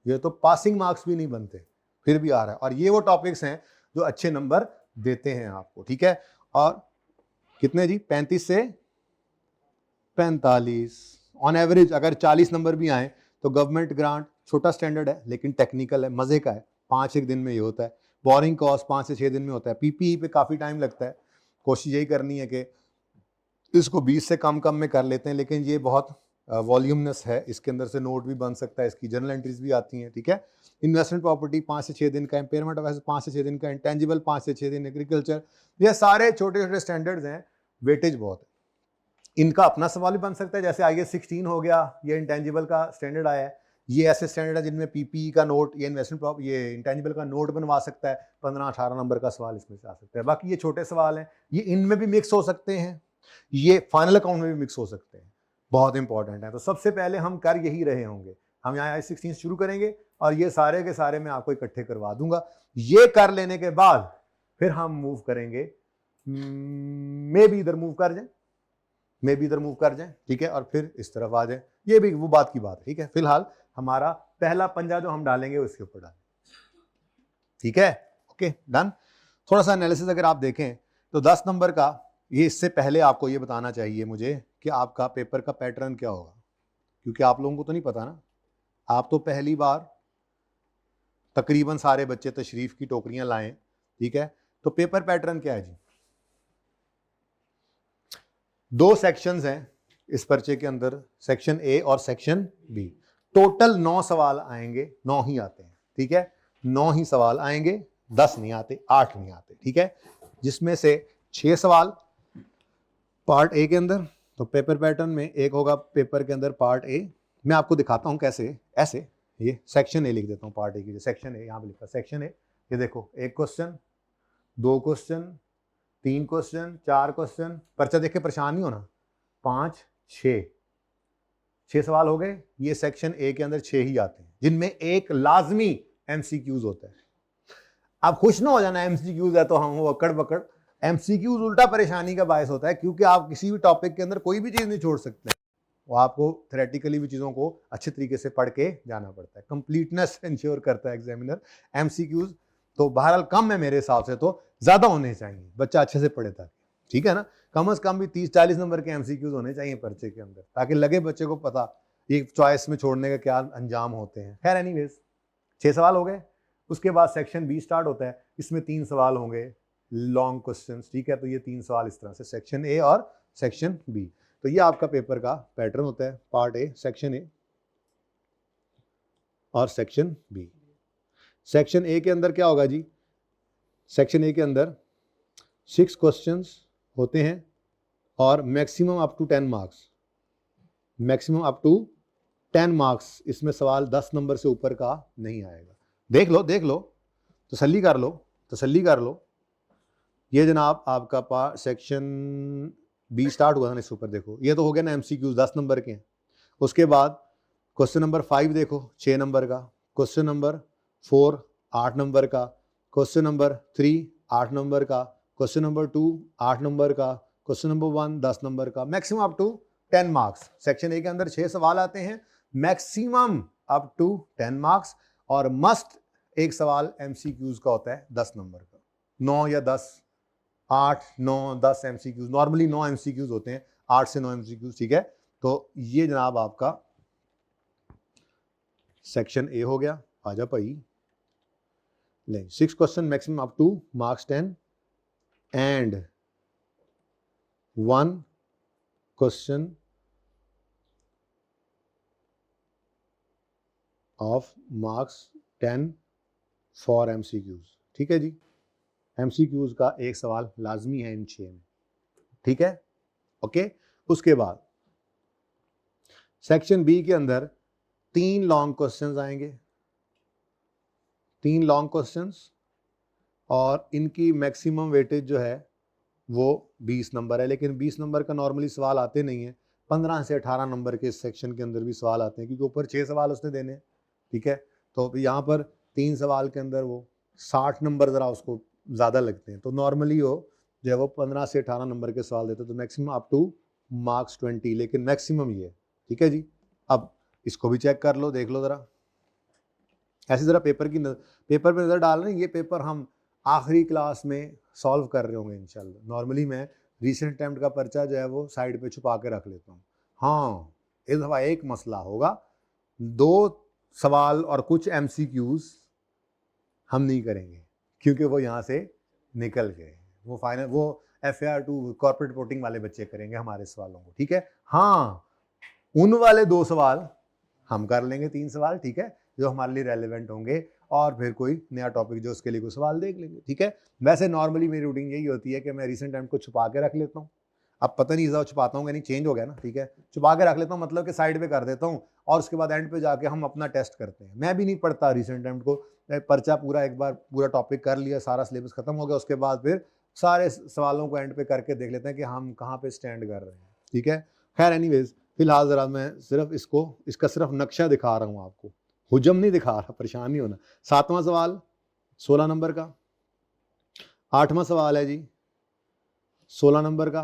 ये तो पासिंग मार्क्स भी नहीं बनते, फिर भी आ रहा है। और ये वो टॉपिक्स हैं जो अच्छे नंबर देते हैं आपको, ठीक है। और कितने जी, 35 से 45 ऑन एवरेज। अगर 40 नंबर भी आए तो गवर्नमेंट ग्रांट छोटा स्टैंडर्ड है लेकिन टेक्निकल है, मजे का है, 5-1 दिन में ये होता है। बोरिंग कॉस्ट 5 से 6 दिन में होता है। PPE पे काफी टाइम लगता है, कोशिश यही करनी है कि इसको 20 से कम में कर लेते हैं, लेकिन ये बहुत वॉल्यूमनेस है, इसके अंदर से नोट भी बन सकता है, इसकी जर्नल एंट्रीज भी आती हैं, ठीक है। इन्वेस्टमेंट प्रॉपर्टी 5 से 6 दिन का, इम्पेयरमेंट ऑफ एसेट 5 से 6 दिन का, इंटेंजिबल 5 से 6 दिन, एग्रीकल्चर, ये सारे छोटे छोटे स्टैंडर्ड्स हैं, वेटेज बहुत है। इनका अपना सवाल भी बन सकता है, जैसे IAS 16 हो गया, ये इंटेंजिबल का स्टैंडर्ड आया है, ये ऐसे स्टैंडर्ड है जिनमें PPE का नोट, ये इन्वेस्टमेंट प्रॉप, ये इंटेंजिबल का नोट बनवा सकता है, 15-18 नंबर का सवाल इसमें से आ सकता है। बाकी ये छोटे सवाल हैं, ये इनमें भी मिक्स हो सकते हैं, ये फाइनल अकाउंट में भी मिक्स हो सकते हैं, बहुत इंपॉर्टेंट है। तो सबसे पहले हम कर यही रहे होंगे, हम यहाँ IAS 16 शुरू करेंगे और ये सारे के सारे मैं आपको इकट्ठे करवा दूंगा। ये कर लेने के बाद फिर हम मूव करेंगे, मे भी इधर मूव कर जाए, मे भी इधर मूव कर जाए, ठीक है, और फिर इस तरफ आ जाए, ये भी वो बात की बात है, ठीक है। फिलहाल हमारा पहला पंजा जो हम डालेंगे उसके ऊपर डालेंगे, ठीक है, ओके डन। थोड़ा सा एनालिसिस अगर आप देखें तो 10 नंबर का, ये इससे पहले आपको ये बताना चाहिए मुझे कि आपका पेपर का पैटर्न क्या होगा, क्योंकि आप लोगों को तो नहीं पता ना, आप तो पहली बार तकरीबन सारे बच्चे तशरीफ की टोकरियां लाएं, ठीक है। तो पेपर पैटर्न क्या है जी, 2 सेक्शंस हैं इस पर्चे के अंदर, सेक्शन ए और सेक्शन बी। टोटल 9 सवाल आएंगे, 9 ही आते हैं, ठीक है, 9 ही सवाल आएंगे, 10 नहीं आते, 8 नहीं आते, ठीक है, जिसमें से 6 सवाल पार्ट ए के अंदर। तो पेपर पैटर्न में एक होगा पेपर के अंदर पार्ट ए, मैं आपको दिखाता हूं कैसे, ऐसे ये सेक्शन ए लिख देता हूं, पार्ट ए की सेक्शन ए यहां पे लिखा सेक्शन ए, ये देखो 1 क्वेश्चन, 2 क्वेश्चन, 3 क्वेश्चन, 4 क्वेश्चन, पर्चा देख के परेशान नहीं होना, 5, 6 सवाल हो गए। ये सेक्शन ए के अंदर 6 ही आते हैं, जिनमें एक लाजमी MCQs होता है। आप खुश ना हो जाना MCQs है तो हम वो अकड़ बकड़, MCQs उल्टा परेशानी का बायस होता है, क्योंकि आप किसी भी टॉपिक के अंदर कोई भी चीज नहीं छोड़ सकते, वो आपको थ्योरेटिकली भी चीजों को अच्छे तरीके से पढ़ के जाना पड़ता है, कंप्लीटनेस इंश्योर करता है एग्जामिनर। MCQs तो बहरहाल कम है मेरे हिसाब से, तो ज्यादा होने चाहिए, बच्चा अच्छे से पढ़े ताकि, ठीक है ना, कम से कम भी 30-40 नंबर के MCQs होने चाहिए पर्चे के अंदर, ताकि लगे बच्चे को पता ये चॉइस में छोड़ने के क्या अंजाम होते हैं। खैर एनीवेज 6 सवाल हो गए। उसके बाद सेक्शन बी स्टार्ट होता है, इसमें 3 सवाल होंगे लॉन्ग क्वेश्चंस, ठीक है, तो ये 3 सवाल इस तरह से सेक्शन ए और सेक्शन बी। तो ये आपका पेपर का पैटर्न होता है, पार्ट ए, सेक्शन ए और सेक्शन बी। सेक्शन ए के अंदर क्या होगा जी, सेक्शन ए के अंदर 6 क्वेश्चंस होते हैं और maximum up to 10 marks, maximum up to 10 marks, इसमें सवाल 10 नंबर से ऊपर का नहीं आएगा। देख लो, तसल्ली कर लो। ये जनाब आपका सेक्शन बी स्टार्ट हुआ था ना, इसके ऊपर देखो, ये तो हो गया ना MCQs 10 नंबर के हैं। उसके बाद क्वेश्चन नंबर 5 देखो 6 नंबर का, क्वेश्चन नंबर 4 8 नंबर का, क्वेश्चन नंबर 3 8 नंबर का, क्वेश्चन नंबर 2 8 नंबर का, क्वेश्चन नंबर 1 10 नंबर का, maximum up to 10 marks. Section A के अंदर 6 सवाल आते हैं, मैक्सिमम अप टू 10 मार्क्स, और मस्ट एक सवाल MCQs का होता है 10 नंबर का, 9 या 10, 8 9 10 MCQs, नॉर्मली 9 MCQs होते हैं, 8 से 9 MCQs, ठीक है। तो ये जनाब आपका सेक्शन ए हो गया। आजा भाई, ले 6 question maximum up two marks 10 and 1 question of marks 10 for MCQs, ठीक है जी। MCQs का एक सवाल लाजमी है इन 6 में, ठीक है, ओके। उसके बाद सेक्शन बी के अंदर 3 लॉन्ग क्वेश्चंस आएंगे, 3 लॉन्ग क्वेश्चंस, और इनकी मैक्सिमम वेटेज जो है वो 20 नंबर है, लेकिन 20 नंबर का नॉर्मली सवाल आते नहीं है, 15 से 18 नंबर के इस सेक्शन के अंदर भी सवाल आते हैं, क्योंकि ऊपर 6 सवाल उसने देने हैं, ठीक है। तो यहाँ पर 3 सवाल के अंदर वो 60 नंबर ज़रा उसको ज़्यादा लगते हैं, तो नॉर्मली वो जो है वो 15 से 18 नंबर के सवाल देते हैं, तो मैक्सिमम अप टू मार्क्स 20, लेकिन मैक्सिमम ये, ठीक है जी। अब इसको भी चेक कर लो, देख लो ज़रा, ऐसे ज़रा पेपर पे नज़र डाल रहे हैं। ये पेपर हम आखिरी क्लास में सॉल्व कर रहे होंगे इंशाल्लाह। नॉर्मली मैं रीसेंट अटेम्प्ट का पर्चा जो है वो साइड पे छुपा के रख लेता हूँ। हाँ, इस दफ़ा एक मसला होगा, 2 सवाल और कुछ MCQs हम नहीं करेंगे, क्योंकि वो यहाँ से निकल गए, वो फाइनल वो FAR2 कॉर्पोरेट रिपोर्टिंग वाले बच्चे करेंगे हमारे सवालों को, ठीक है। हाँ, उन वाले 2 सवाल हम कर लेंगे, 3 सवाल, ठीक है, जो हमारे लिए रेलेवेंट होंगे, और फिर कोई नया टॉपिक जो उसके लिए कोई सवाल देख लेंगे, ठीक है। वैसे नॉर्मली मेरी रूटीन यही होती है कि मैं रीसेंट टाइम को छुपा के रख लेता हूँ, अब पता नहीं इज़ा छुपाता हूँ कि नहीं, चेंज हो गया ना, ठीक है, छुपा के रख लेता हूँ, मतलब कि साइड पे कर देता हूँ और उसके बाद एंड पे जाके हम अपना टेस्ट करते हैं। मैं भी नहीं पढ़ता रिसेंट अटेम्प्ट को, पर्चा पूरा एक बार पूरा टॉपिक कर लिया, सारा सिलेबस खत्म हो गया, उसके बाद फिर सारे सवालों को एंड पे करके देख लेते हैं कि हम कहाँ पे स्टैंड कर रहे हैं, ठीक है। खैर एनीवेज, फिलहाल ज़रा मैं सिर्फ इसका सिर्फ नक्शा दिखा रहा हूँ आपको, हुजम नहीं दिखा रहा, परेशान नहीं होना। 7वां सवाल 16 नंबर का, 8वां सवाल है जी 16 नंबर का,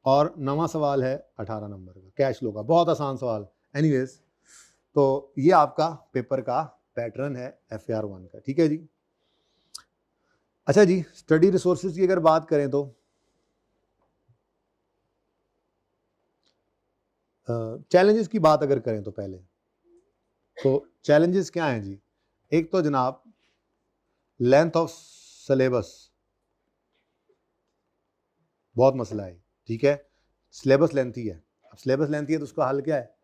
और 9वां सवाल है 18 नंबर का, कैश फ्लो का, बहुत आसान सवाल। एनीवेज, तो ये आपका पेपर का पैटर्न है FAR1 का, ठीक है जी। अच्छा जी, स्टडी रिसोर्सेज की अगर बात करें तो चैलेंजेस की बात अगर करें तो पहले तो चैलेंजेस क्या हैं जी। एक तो जनाब लेंथ ऑफ सिलेबस बहुत मसला है, ठीक है, सिलेबस लेंथी है। अब सिलेबस लेंथी है तो उसका हल क्या है?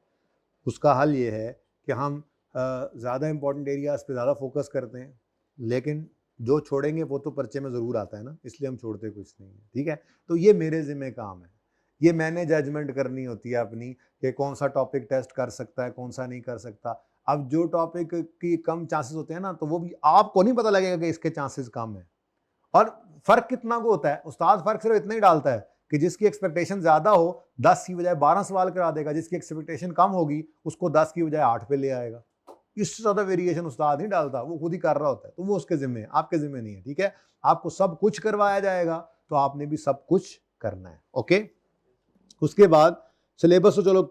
उसका हल ये है कि हम ज़्यादा इंपॉर्टेंट एरियाज पे ज़्यादा फोकस करते हैं, लेकिन जो छोड़ेंगे वो तो पर्चे में ज़रूर आता है ना, इसलिए हम छोड़ते कुछ नहीं है, ठीक है। तो ये मेरे ज़िम्मे काम है, ये मैंने जजमेंट करनी होती है अपनी कि कौन सा टॉपिक टेस्ट कर सकता है, कौन सा नहीं कर सकता। अब जो टॉपिक की कम चांसेस होते हैं ना, तो वो भी आपको नहीं पता लगेगा कि इसके चांसेस कम है। और फर्क कितना को होता है, उस्ताद फर्क सिर्फ इतना ही डालता है कि जिसकी एक्सपेक्टेशन ज्यादा हो 10 की बजाय 12 सवाल करा देगा, जिसकी एक्सपेक्टेशन कम होगी उसको 10 की बजाय 8 पे ले आएगा। इससे ज्यादा वेरिएशन उस्ताद नहीं डालता, वो खुद ही कर रहा होता है, तो वो उसके जिम्मे है, आपके जिम्मे नहीं है, ठीक है। आपको सब कुछ करवाया जाएगा तो आपने भी सब कुछ करना है, ओके। उसके बाद सिलेबस तो चलो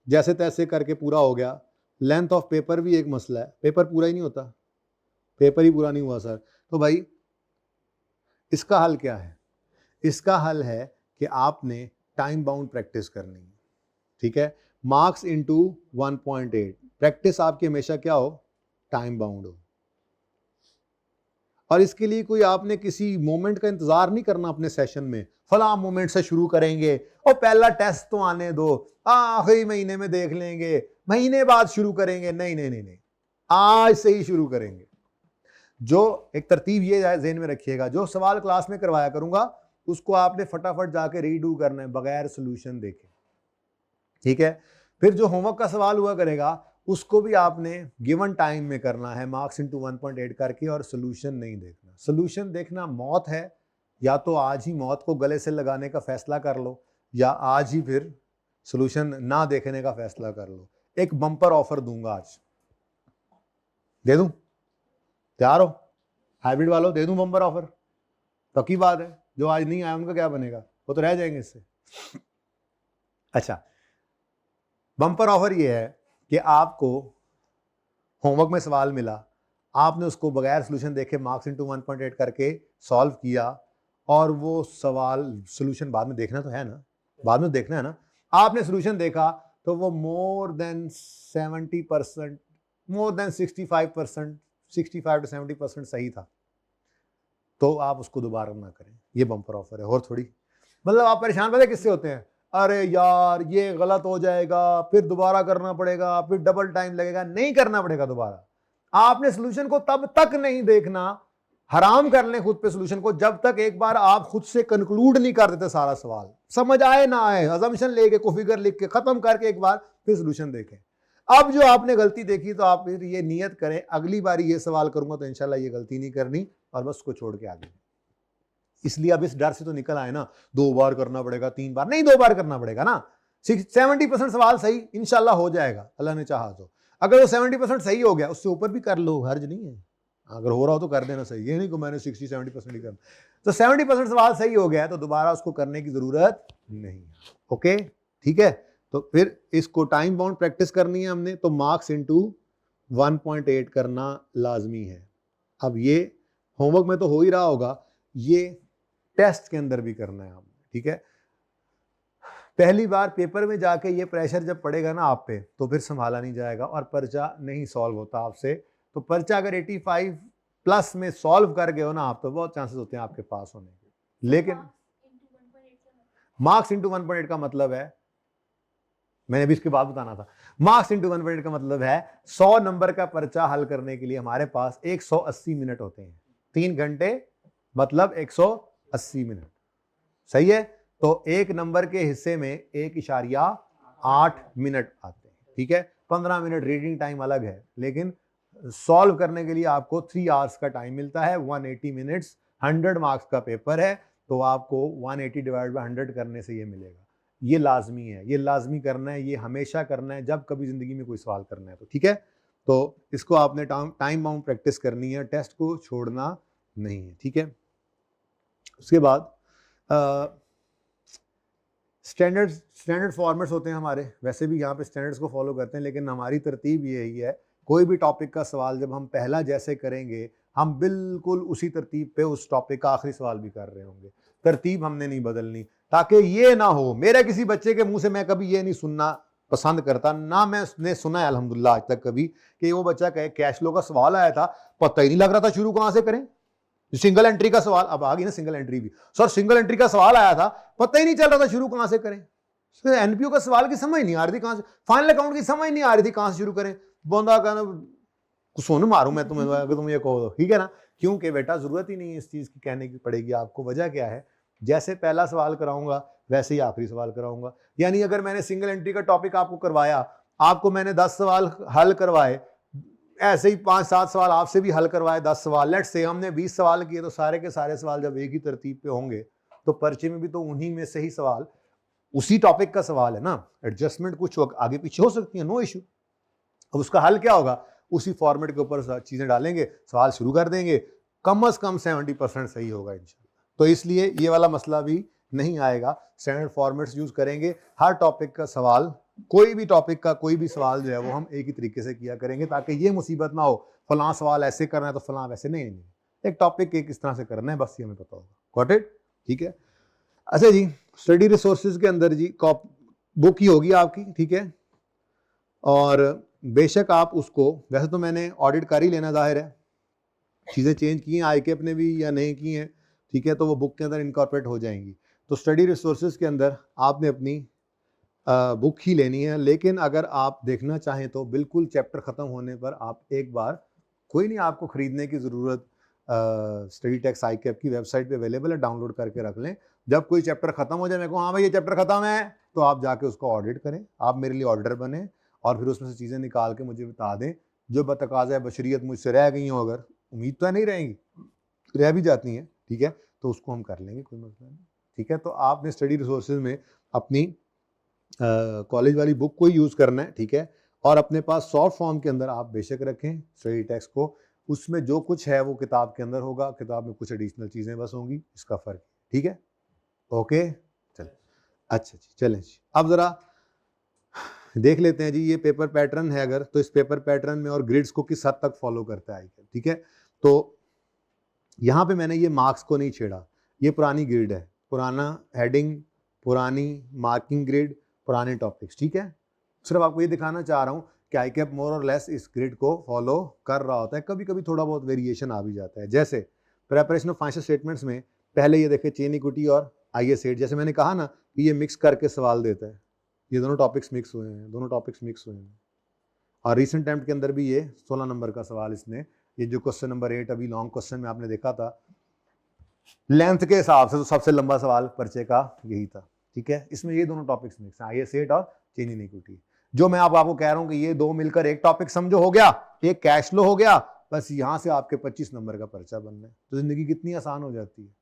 जैसे तैसे करके पूरा हो गया। लेंथ ऑफ पेपर भी एक मसला है, पेपर पूरा ही नहीं होता, पेपर ही पूरा नहीं हुआ सर, तो भाई इसका हल क्या है? इसका हल है कि आपने टाइम बाउंड प्रैक्टिस करनी है, ठीक है। मार्क्स इंटू 1.8, प्रैक्टिस आपकी हमेशा क्या हो? टाइम बाउंड हो। और इसके लिए कोई आपने किसी मोमेंट का इंतजार नहीं करना अपने सेशन में, फला मोमेंट से शुरू करेंगे और पहला टेस्ट तो आने दो, आखिरी महीने में देख लेंगे, महीने बाद शुरू करेंगे, नहीं नहीं नहीं नहीं, आज से ही शुरू करेंगे। जो एक तरतीब ये ज़हन में रखिएगा, जो सवाल क्लास में करवाया करूंगा उसको आपने फटाफट जाके रीडू करना है बगैर सोल्यूशन देखे, ठीक है। फिर जो होमवर्क का सवाल हुआ करेगा उसको भी आपने गिवन टाइम में करना है, मार्क्स इंटू 1.8 करके, और सोल्यूशन नहीं देखना। सोल्यूशन देखना मौत है, या तो आज ही मौत को गले से लगाने का फैसला कर लो, या आज ही फिर सोल्यूशन ना देखने का फैसला कर लो। एक बम्पर ऑफर दूंगा आज, दे दूं? तैयार हो हाइब्रिड वालों? दे दूं बम्पर ऑफर? तो की बात है, जो आज नहीं आया उनका क्या बनेगा, वो तो रह जाएंगे इससे। अच्छा, बम्पर ऑफर ये है कि आपको होमवर्क में सवाल मिला, आपने उसको बगैर सोल्यूशन देखे मार्क्स इंटू 1.8 करके सॉल्व किया, और वो सवाल सोल्यूशन बाद में देखना तो है ना, बाद में देखना है ना, आपने सोल्यूशन देखा तो वो more than 70%, more than 65%, 65 to 70% सही था, तो आप उसको दोबारा ना करें। ये बम्पर ऑफर है, और थोड़ी मतलब आप परेशान पता किससे होते हैं, अरे यार ये गलत हो जाएगा, फिर दोबारा करना पड़ेगा, फिर डबल टाइम लगेगा। नहीं करना पड़ेगा दोबारा, आपने सोल्यूशन को तब तक नहीं देखना, हराम कर लें खुद पे सोल्यूशन को, जब तक एक बार आप खुद से कंक्लूड नहीं कर देते सारा सवाल, समझ आए ना आए, अजम्पशन लेके को फिगर लिख के खत्म करके एक बार फिर सोल्यूशन देखें। अब जो आपने गलती देखी तो आप फिर ये नियत करें, अगली बार ये सवाल करूंगा तो इंशाल्लाह ये गलती नहीं करनी, और बस उसको छोड़ के आगे। इसलिए अब इस डर से तो निकल आए ना, 2 बार करना पड़ेगा, 3 बार नहीं, 2 बार करना पड़ेगा ना। 70% सवाल सही इंशाल्लाह हो जाएगा, अल्लाह ने चाहा तो। अगर वो 70% सही हो गया, उससे ऊपर भी कर लो, हर्ज नहीं है, अगर हो रहा हो तो कर देना सही, ये नहीं कि मैंने 60-70% ही करना। तो 70% सवाल सही हो गया तो दोबारा उसको करने की जरूरत नहीं, ओके, ठीक है। तो फिर इसको टाइम बाउंड प्रैक्टिस करनी है हमने, तो मार्क्स इंटू 1.8 करना लाजमी है। अब ये होमवर्क में तो हो ही रहा होगा, ये टेस्ट के अंदर भी करना है आपने, ठीक है। पहली बार पेपर में जाके ये प्रेशर जब पड़ेगा ना आप पे, तो फिर संभाला नहीं जाएगा और पर्चा नहीं सॉल्व होता आपसे। तो पर्चा अगर 85 प्लस में सॉल्व कर गए हो ना आप, तो बहुत चांसेस होते हैं आपके पास होने के। लेकिन मार्क्स इंटू 1.8 का मतलब है, मैंने अभी इसके बाद बताना था, मार्क्स इंटू 1.8 का मतलब है 100 नंबर का पर्चा हल करने के लिए हमारे पास 180 मिनट होते हैं, 3 घंटे मतलब 180 मिनट, सही है। तो एक नंबर के हिस्से में 1.8 मिनट आते हैं, ठीक है। 15 मिनट रीडिंग टाइम अलग है, लेकिन सॉल्व करने के लिए आपको 3 आवर्स का टाइम मिलता है, 180 मिनट्स, 100 मार्क्स का पेपर है, तो आपको 180 डिवाइड बाय 100 करने से ये मिलेगा। ये लाजमी है, ये लाजमी करना है, ये हमेशा करना है जब कभी जिंदगी में कोई सवाल करना है तो, ठीक है। तो इसको आपने टाइम बाउंड प्रैक्टिस करनी है, टेस्ट को छोड़ना नहीं है, ठीक है। उसके बाद स्टैंडर्ड फॉर्मेट्स होते हैं हमारे, वैसे भी यहाँ पे स्टैंडर्ड्स को फॉलो करते हैं, लेकिन हमारी तरतीब यही है, कोई भी टॉपिक का सवाल जब हम पहला जैसे करेंगे, हम बिल्कुल उसी तरतीब पे उस टॉपिक का आखिरी सवाल भी कर रहे होंगे। तरतीब हमने नहीं बदलनी, ताकि ये ना हो, मेरे किसी बच्चे के मुंह से मैं कभी ये नहीं सुनना पसंद करता, ना मैंने सुना है अल्हम्दुलिल्लाह आज तक कभी कि वो बच्चा कहे कैश फ्लो का सवाल आया था, पता ही नहीं लग रहा था शुरू कहां से करें। सिंगल एंट्री का सवाल, अब आ गई ना सिंगल एंट्री भी, सर सिंगल एंट्री का सवाल आया था, पता ही नहीं चल रहा था शुरू कहां से करें। एनपीओ का सवाल की समझ नहीं आ रही थी कहां से, फाइनल अकाउंट की समझ नहीं आ रही थी कहां से शुरू करें। बंदा कहना सुन मारूं मैं तुम्हें अगर तुम ये कहो तो, ठीक है ना, क्योंकि बेटा जरूरत ही नहीं है इस चीज की कहने की पड़ेगी आपको। वजह क्या है, जैसे पहला सवाल कराऊंगा वैसे ही आखिरी सवाल कराऊंगा। यानी अगर मैंने सिंगल एंट्री का टॉपिक आपको करवाया, आपको मैंने 10 सवाल हल करवाए, ऐसे ही 5-7 सवाल आपसे भी हल करवाए, 10 सवाल, लेट्स से हमने 20 सवाल किए, तो सारे के सारे सवाल जब एक ही तरतीब पे होंगे तो पर्चे में भी तो उन्हीं में से ही सवाल, उसी टॉपिक का सवाल है ना, एडजस्टमेंट कुछ आगे पीछे हो सकती है, नो इशू। अब उसका हल क्या होगा, उसी फॉर्मेट के ऊपर चीजें डालेंगे, सवाल शुरू कर देंगे, कम से कम 70% सही होगा इंशाल्लाह। तो इसलिए ये वाला मसला भी नहीं आएगा, स्टैंडर्ड फॉर्मेट्स यूज करेंगे, हर टॉपिक का सवाल, कोई भी टॉपिक का कोई भी सवाल जो है वो हम एक ही तरीके से किया करेंगे, ताकि ये मुसीबत ना हो फलां सवाल ऐसे करना है तो फलां वैसे, नहीं, एक टॉपिक एक इस तरह से करना है, बस ये हमें पता होगा। गॉट इट, ठीक है। अच्छा जी, स्टडी रिसोर्सेज के अंदर जी बुक ही होगी आपकी, ठीक है, और बेशक आप उसको, वैसे तो मैंने ऑडिट कर ही लेना, जाहिर है चीज़ें चेंज की हैं ICAP ने भी या नहीं की हैं, ठीक है, तो वो बुक के अंदर इनकॉर्पोरेट हो जाएंगी। तो स्टडी रिसोर्सेज के अंदर आपने अपनी बुक ही लेनी है, लेकिन अगर आप देखना चाहें तो बिल्कुल चैप्टर ख़त्म होने पर आप एक बार, कोई नहीं आपको ख़रीदने की ज़रूरत, स्टडी टेक्स ICAP की वेबसाइट पे अवेलेबल है, डाउनलोड करके रख लें। जब कोई चैप्टर ख़त्म हो जाए, मैं कहूँ हाँ भाई ये चैप्टर ख़त्म है, तो आप जाके उसको ऑडिट करें, आप मेरे लिए ऑडिटर बने और फिर उसमें से चीज़ें निकाल के मुझे बता दें जो बतकाज़ा बशरियत मुझसे रह गई हों, अगर उम्मीद तो नहीं रहेंगी, रह भी जाती हैं, ठीक है, तो उसको हम कर लेंगे, कोई मसला नहीं, ठीक है। तो आपने स्टडी रिसोर्सेज में अपनी कॉलेज वाली बुक को यूज़ करना है, ठीक है, और अपने पास सॉफ्ट फॉर्म के अंदर आप बेशक रखें स्टडी टेक्स्ट को, उसमें जो कुछ है वो किताब के अंदर होगा, किताब में कुछ एडिशनल चीज़ें बस होंगी, इसका फ़र्क, ठीक है, ओके। चल अच्छा जी, चलें जी, अब ज़रा देख लेते हैं जी, ये पेपर पैटर्न है अगर, तो इस पेपर पैटर्न में और ग्रिड्स को किस हद तक फॉलो करता है, ठीक है। तो यहाँ पे मैंने ये मार्क्स को नहीं छेड़ा, ये पुरानी ग्रिड है, पुराना हेडिंग, पुरानी मार्किंग ग्रिड, पुराने टॉपिक्स, ठीक है। सिर्फ आपको ये दिखाना चाह रहा हूँ कि ICAP मोर और लेस इस ग्रिड को फॉलो कर रहा होता है, कभी कभी थोड़ा बहुत वेरिएशन आ भी जाता है। जैसे प्रेपरेशन ऑफ फाइनेंशियल स्टेटमेंट्स में पहले ये देखे चेन इक्विटी और IS8, जैसे मैंने कहा ना कि ये मिक्स करके सवाल देता है, ये दोनों टॉपिक्स मिक्स हुए हैं, दोनों टॉपिक्स मिक्स हुए हैं। और रिसेंट अटेम्प्ट के अंदर भी ये 16 नंबर का सवाल इसने, ये जो क्वेश्चन नंबर 8 अभी लॉन्ग क्वेश्चन में आपने देखा था, लेंथ के हिसाब से तो सबसे लंबा सवाल पर्चे का यही था, ठीक है। इसमें ये दोनों टॉपिक्स मिक्स हैं, IS8 और चेंज इन इक्विटी। जो मैं आपको कह रहा हूं कि ये दो मिलकर एक टॉपिक समझो हो गया, एक कैश फ्लो हो गया, बस यहां से आपके 25 नंबर का पर्चा बनना है, तो जिंदगी कितनी आसान हो जाती है।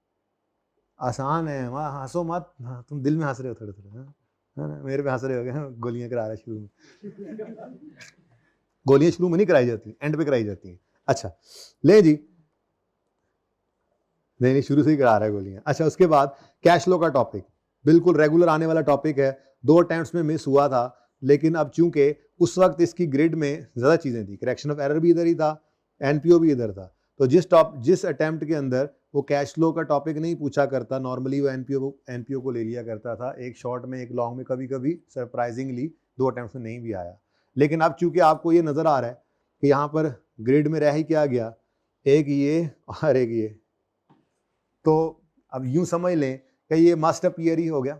आसान है, वहाँ हंसो मत, तुम दिल में हंस रहे हो थोड़े थोड़े, है ना, मेरे पे हंस रहे हो गए, गोलियां करा रहे शुरू में गोलियां शुरू में नहीं कराई जाती, एंड पे कराई जाती हैं। अच्छा ले जी, नहीं शुरू से ही करा रहा है गोलियां। अच्छा, उसके बाद कैश फ्लो का टॉपिक बिल्कुल रेगुलर आने वाला टॉपिक है, 2 अटेम्प्ट्स में मिस हुआ था, लेकिन अब चूंकि उस वक्त इसकी ग्रिड में ज़्यादा चीज़ें थी, करेक्शन ऑफ एरर भी इधर ही था, NPO भी इधर था, तो जिस अटेम्प्ट के अंदर वो कैश फ्लो का टॉपिक नहीं पूछा करता, नॉर्मली वो NPO को ले लिया करता था, एक शॉर्ट में एक लॉन्ग में, कभी कभी सरप्राइजिंगली 2 अटेम्प्ट्स में नहीं भी आया। लेकिन अब चूंकि आपको ये नज़र आ रहा है कि यहाँ पर ग्रिड में रह ही क्या गया, एक ये और एक ये, तो अब यूं समझ लें कि ये मस्ट अपीयर ही हो गया,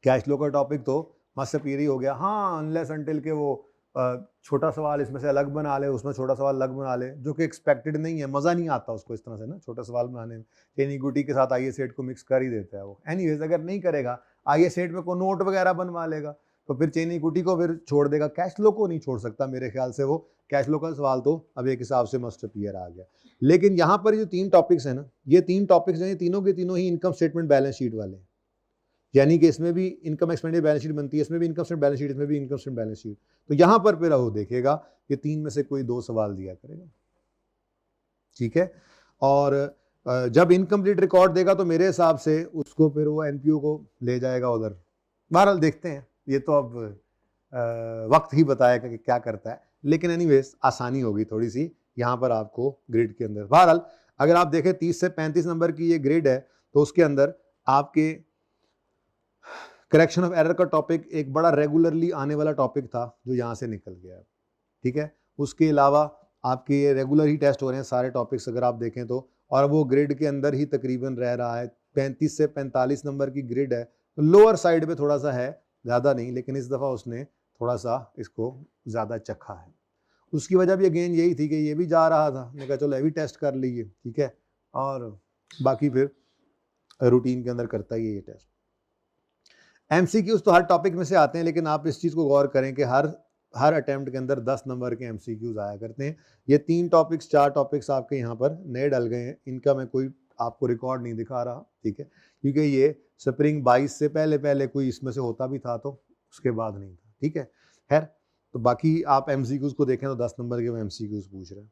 कैश फ्लो का टॉपिक तो मस्ट अपीयर ही हो गया। हाँ, अनलेस अनटिल के वो छोटा सवाल इसमें से अलग बना ले, उसमें छोटा सवाल अलग बना ले, जो कि एक्सपेक्टेड नहीं है, मज़ा नहीं आता उसको इस तरह से ना छोटा सवाल बनाने में। चेन इक्विटी के साथ आईए सेट को मिक्स कर ही देता है वो। एनीवेज अगर नहीं करेगा, आईए सेट में कोई नोट वगैरह बनवा लेगा तो फिर चेन इक्विटी को फिर छोड़ देगा, कैश फ्लो को नहीं छोड़ सकता मेरे ख्याल से वो। कैश फ्लो का सवाल तो अब एक हिसाब से मस्ट अपीयर आ गया। लेकिन यहाँ पर जो 3 टॉपिक्स हैं ना, ये 3 टॉपिक्स हैं, तीनों के तीनों ही इनकम स्टेटमेंट बैलेंस शीट वाले हैं। यानी कि इसमें भी इनकम एक्सपेंडिचर बैलेंस शीट बनती है, इसमें भी इनकम स्टेटमेंट बैलेंस शीट, इसमें भी इनकम स्टेटमेंट बैलेंस शीट। तो यहाँ पर फिर वो देखेगा कि 3 में से कोई 2 सवाल दिया करेगा, ठीक है। और जब इनकम्प्लीट रिकॉर्ड देगा तो मेरे हिसाब से उसको फिर वो एनपीओ को ले जाएगा उधर। बहरहाल देखते हैं, ये तो अब वक्त ही बताएगा कि क्या करता है। लेकिन एनीवेज आसानी होगी थोड़ी सी यहाँ पर आपको ग्रिड के अंदर। बहरहाल अगर आप देखें 30 से 35 नंबर की ये ग्रिड है तो उसके अंदर आपके करेक्शन ऑफ एरर का टॉपिक एक बड़ा रेगुलरली आने वाला टॉपिक था जो यहाँ से निकल गया, ठीक है। उसके अलावा आपके ये रेगुलर ही टेस्ट हो रहे हैं सारे टॉपिक्स अगर आप देखें तो, और वो ग्रिड के अंदर ही तकरीबन रह रहा है। 35 से 45 नंबर की ग्रिड है, तो लोअर साइड पे थोड़ा सा है, ज़्यादा नहीं, लेकिन इस दफ़ा उसने थोड़ा सा इसको ज़्यादा चखा है। उसकी वजह भी अगेन यही थी कि ये भी जा रहा था, मैंने कहा चलो ये भी टेस्ट कर लीजिए, ठीक है, और बाकी फिर रूटीन के अंदर करता ही है ये टेस्ट। एमसीक्यूज तो हर टॉपिक में से आते हैं, लेकिन आप इस चीज़ को गौर करें कि हर अटेम्प्ट के अंदर 10 नंबर के एमसीक्यूज आया करते हैं। ये 3 टॉपिक्स 4 टॉपिक्स आपके यहाँ पर नए डल गए हैं, इनका मैं कोई आपको रिकॉर्ड नहीं दिखा रहा, ठीक है, क्योंकि ये स्प्रिंग 22 से पहले कोई इसमें से होता भी था तो उसके बाद नहीं था, ठीक है। खैर, तो बाकी आप एमसीक्यूज को देखें तो 10 नंबर के वो एमसीक्यूज पूछ रहे हैं।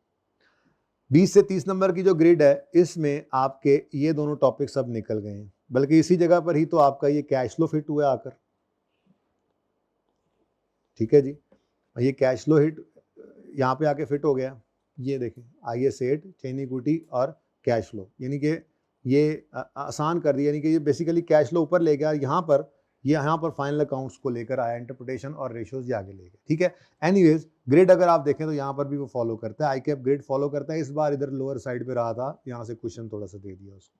20 से 30 नंबर की जो ग्रिड है इसमें आपके ये दोनों टॉपिक सब निकल गए हैं, बल्कि इसी जगह पर ही तो आपका ये कैश फ्लो फिट हुआ आकर, ठीक है जी। ये कैश फ्लो हिट यहाँ पे आके फिट हो गया, ये देखें आईए सेट, चेन इक्विटी और कैश फ्लो, यानी कि ये आसान कर दिया, यानी कि ये बेसिकली कैश फ्लो ऊपर ले गया, यहाँ पर फाइनल अकाउंट्स को लेकर आया, इंटरप्रिटेशन और रेशियोज आगे ले गए, ठीक है। एनीवेज ग्रिड अगर आप देखें तो यहाँ पर भी वो फॉलो करता है, आई कैप ग्रिड फॉलो करता है। इस बार इधर लोअर साइड पे रहा था, यहाँ से क्वेश्चन थोड़ा सा दे दिया उसको।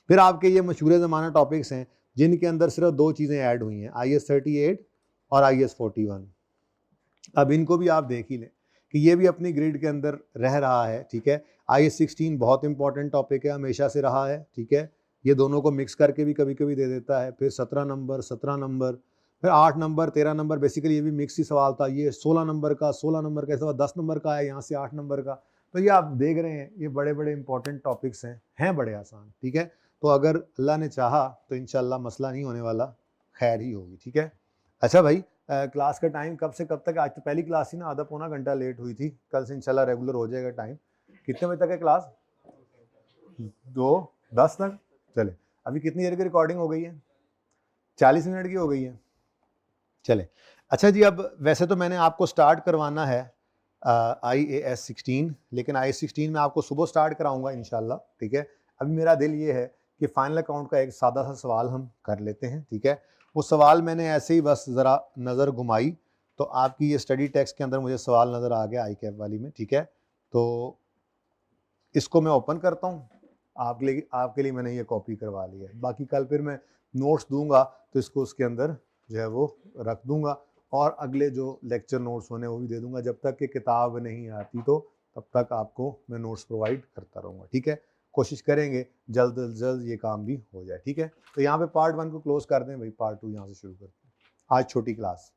फिर आपके ये मशहूर ज़माना टॉपिक्स हैं जिनके अंदर सिर्फ 2 चीज़ें ऐड हुई हैं, IS 38 और IS 41। अब इनको भी आप देख ही लें कि ये भी अपनी ग्रिड के अंदर रह रहा है, ठीक है। IS 16 बहुत इंपॉर्टेंट टॉपिक है, हमेशा से रहा है, ठीक है। ये दोनों को मिक्स करके भी कभी कभी दे देता है। फिर 17 नंबर, फिर 8 नंबर, 13 नंबर, बेसिकली ये भी मिक्स ही सवाल था। ये 16 नंबर का, 16 नंबर का, इस दफ़ा 10 नंबर का है, यहाँ से 8 नंबर का। तो ये आप देख रहे हैं, ये बड़े बड़े इंपॉर्टेंट टॉपिक्स हैं बड़े आसान, ठीक है। तो अगर अल्लाह ने चाहा तो इंशाल्लाह मसला नहीं होने वाला, खैर ही होगी, ठीक है। अच्छा भाई, क्लास का टाइम कब से कब तक? आज तो पहली क्लास थी ना, आधा पौना घंटा लेट हुई थी, कल से इंशाल्लाह रेगुलर हो जाएगा टाइम। कितने बजे तक है क्लास? 2:10 तक। चले, अभी कितनी देर की रिकॉर्डिंग हो गई है? 40 मिनट की हो गई है। चले, अच्छा जी, अब वैसे तो मैंने आपको स्टार्ट करवाना है IAS 16, लेकिन IAS 16 में आपको सुबह स्टार्ट कराऊंगा इंशाल्लाह, ठीक है। अभी मेरा दिल ये है कि फाइनल अकाउंट का एक सादा सा सवाल हम कर लेते हैं, ठीक है। वो सवाल मैंने ऐसे ही बस ज़रा नज़र घुमाई तो आपकी ये स्टडी टेक्स्ट के अंदर मुझे सवाल नज़र आ गया ICAP वाली में, ठीक है। तो इसको मैं ओपन करता हूँ, आपके लिए मैंने ये कॉपी करवा ली है। बाकी कल फिर मैं नोट्स दूंगा तो इसको उसके अंदर जो है वो रख दूंगा, और अगले जो लेक्चर नोट्स होने वो भी दे दूंगा। जब तक कि किताब नहीं आती तो तब तक आपको मैं नोट्स प्रोवाइड करता रहूँगा, ठीक है। कोशिश करेंगे जल्द से जल्द ये काम भी हो जाए, ठीक है। तो यहाँ पे पार्ट 1 को क्लोज कर दें भाई, पार्ट 2 यहाँ से शुरू करते हैं। आज छोटी क्लास।